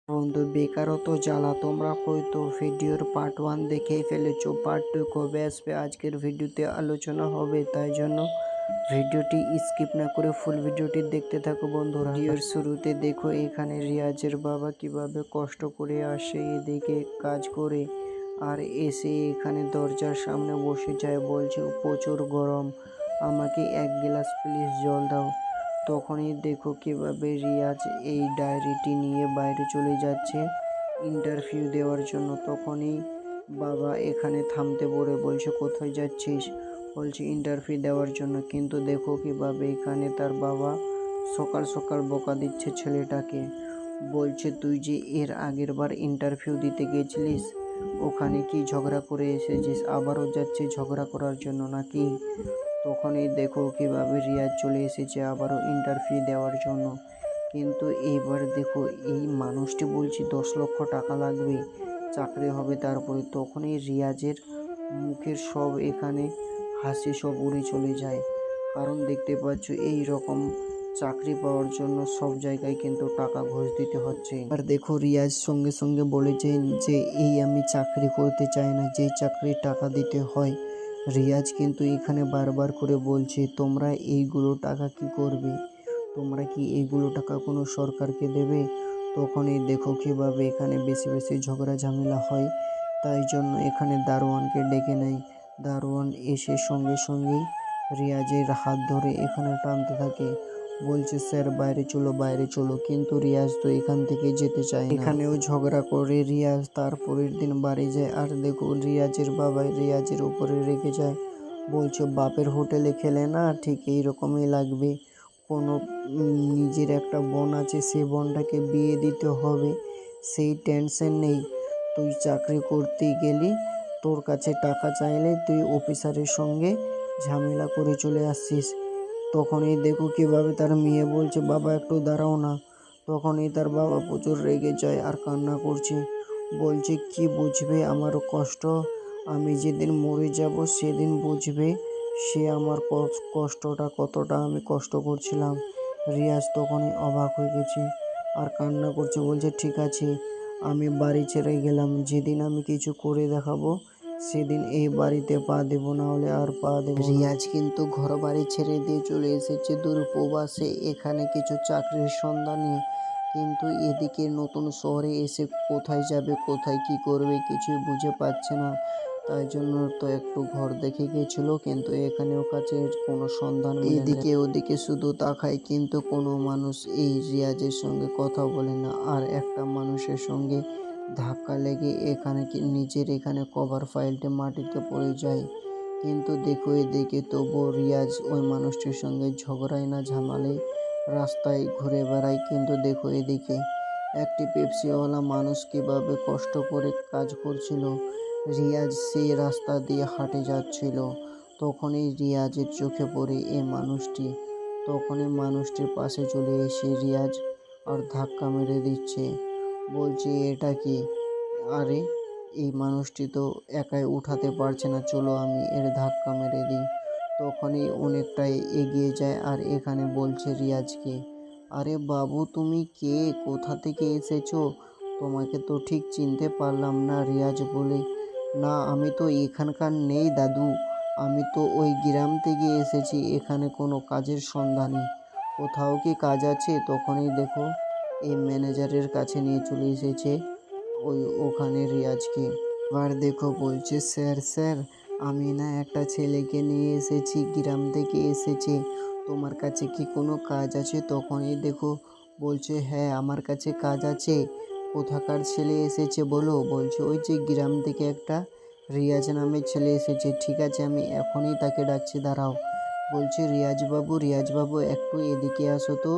বন্ধু বেকারত্ব জ্বালা তোমরা হয়তো ভিডিওর পার্ট 1 দেখেই ফেলেছো, পার্ট 2 কবে আসবে আজকের ভিডিওতে আলোচনা হবে। তাই জন্য ভিডিওটি স্কিপ না করে ফুল ভিডিওটি দেখতে থাকো বন্ধুরা। ভিডিওর শুরুতে দেখো এখানে রিয়াজের বাবা কিভাবে কষ্ট করে আসে এদিকে কাজ করে, আর এসে এখানে দরজার সামনে বসে যায়, বলছে প্রচুর গরম, আমাকে এক গ্লাস প্লিজ জল দাও। তখনই দেখো কিভাবে রিয়াজ এই ডায়েরিটি নিয়ে বাইরে চলে যাচ্ছে ইন্টারভিউ দেওয়ার জন্য। তখনই বাবা এখানে থামতে বলে বলছে কোথায় যাচ্ছিস, বলছে ইন্টারভিউ দেওয়ার জন্য। কিন্তু দেখো কিভাবে এখানে তার বাবা সকাল সকাল বকা দিচ্ছে ছেলেটাকে, বলছে তুই যে এর আগের বার ইন্টারভিউ দিতে গেছিলিস ওখানে কি ঝগড়া করে এসেছিস, আবারও যাচ্ছে ঝগড়া করার জন্য নাকি। তখনই দেখো কিভাবে রিয়াজ চলে এসেছে আবারও ইন্টারভিউ দেওয়ার জন্য। কিন্তু এইবার দেখো এই মানুষটি বলছে 10 লক্ষ টাকা লাগবে, চাকরি হবে তারপরে। তখনই রিয়াজের মুখের সব এখানে হাসি সব উড়ে চলে যায়, কারণ দেখতে পাচ্ছ এই রকম চাকরি পাওয়ার জন্য সব জায়গায় কিন্তু টাকা ঘুষ দিতে হচ্ছে। আর দেখো রিয়াজ সঙ্গে সঙ্গে বলেছে যে এই আমি চাকরি করতে চাই না, যে চাকরি টাকা দিতে হয়। রিয়াজ কিন্তু এখানে বারবার করে বলছে তোমরা এইগুলো টাকা কি করবে, তোমরা কি এইগুলো টাকা কোনো সরকারকে দেবে। তখনই দেখো কীভাবে এখানে বেশি বেশি ঝগড়া ঝামেলা হয়। তাই জন্য এখানে দারোয়ানকে ডেকে নেয়। দারোয়ান এসে সঙ্গে সঙ্গেই রিয়াজের হাত ধরে এখানে টানতে থাকে, বলছে স্যার বাইরে চলো বাইরে চলো। কিন্তু রিয়াজ তো এখান থেকে যেতে চায় না। এখানেও ঝগড়া করে রিয়াজ তারপরের দিন বাড়ি যায়। আর দেখো রিয়াজের বাবা রিয়াজের উপরে রেগে যায়, বলছে বাপের হোটেলে খেলে না ঠিক এইরকমই লাগবে। কোনো নিজের একটা বোন আছে, সে বোনটাকে বিয়ে দিতে হবে সেই টেনশন নেই। তুই চাকরি করতে গেলি, তোর কাছে টাকা চাইলে তুই অফিসারের সঙ্গে ঝামেলা করে চলে আসছিস। তখনই দেখো কিভাবে তার মেয়ে বলছে বাবা একটু দাঁড়াও না। তখনই তার বাবা প্রচুর রেগে যায় আর কান্না করছে, বলছে কি বুঝবে আমার কষ্ট, আমি যেদিন মরে যাব সেদিন বুঝবে সে আমার কষ্টটা কতটা আমি কষ্ট করছিলাম। রিয়াজ তখনই অবাক হয়ে গেছে আর কান্না করছে, বলছে ঠিক আছে আমি বাড়ি ছেড়ে গেলাম, যেদিন আমি কিছু করে দেখাবো সেদিন এই বাড়িতে পা দেবো, না হলে আর পা দেবো না। রিয়াজ কিন্তু ঘর বাড়ি ছেড়ে দিয়ে চলে এসেছে দূর প্রবাসে, এখানে কিছু চাকরির সন্ধানে। কিন্তু এদিকে নতুন শহরে এসে কোথায় যাবে কোথায় কি করবে কিছুই বুঝে পাচ্ছে না। তাই জন্য তো একটু ঘর দেখে গেছিল, কিন্তু এখানেও কাছে কোনো সন্ধান মেলে না। এদিকে ওদিকে শুধু তাকায় কিন্তু কোনো মানুষ এই রিয়াজের সঙ্গে কথা বলে না। আর একটা মানুষের সঙ্গে ধাক্কা লেগে এখানে নিজের এখানে কভার ফাইলটা মাটিতে পড়ে যায়। কিন্তু দেখো এদিকে তবুও রিয়াজ ওই মানুষটির সঙ্গে ঝগড়ায় না ঝামেলে রাস্তায় ঘুরে বেড়ায়। কিন্তু দেখো এদিকে একটি পেপসিওয়ালা মানুষ কীভাবে কষ্ট করে কাজ করছিল, রিয়াজ সেই রাস্তা দিয়ে হাঁটে যাচ্ছিল। তখনই রিয়াজের চোখে পড়ে এই মানুষটি। তখনই মানুষটির পাশে চলে এসে রিয়াজ আর ধাক্কা মেরে দিচ্ছে, বলছে এটা কি, আরে এই মানুষটি তো একাই উঠাতে পারছে না, চলো আমি এর ধাক্কা মেরে দিই। তখনই অনেকটাই এগিয়ে যায় আর এখানে বলছে রিয়াজকে, আরে বাবু তুমি কে, কোথা থেকে এসেছো, তোমাকে তো ঠিক চিনতে পারলাম না। রিয়াজ বলে, না আমি তো এখানকার নেই দাদু, আমি তো ওই গ্রাম থেকে এসেছি, এখানে কোনো কাজের সন্ধানে, কোথাও কি কাজ আছে। তখনই দেখো এই ম্যানেজারের কাছে নিয়ে চলে এসেছে ওখানে রিয়াজকে। এবার দেখো বলছে স্যার স্যার আমি না একটা ছেলেকে নিয়ে এসেছি, গ্রাম থেকে এসেছে, তোমার কাছে কি কোনো কাজ আছে। তখনই দেখো বলছে হ্যাঁ আমার কাছে কাজ আছে। কোথাকার ছেলে এসেছে বলো, বলছে ওই যে গ্রাম থেকে একটা রিয়াজ নামের ছেলে এসেছে। ঠিক আছে আমি এখনই তাকে ডাকছি, দাঁড়াও। বলছে রিয়াজবাবু একটু এদিকে আসো তো।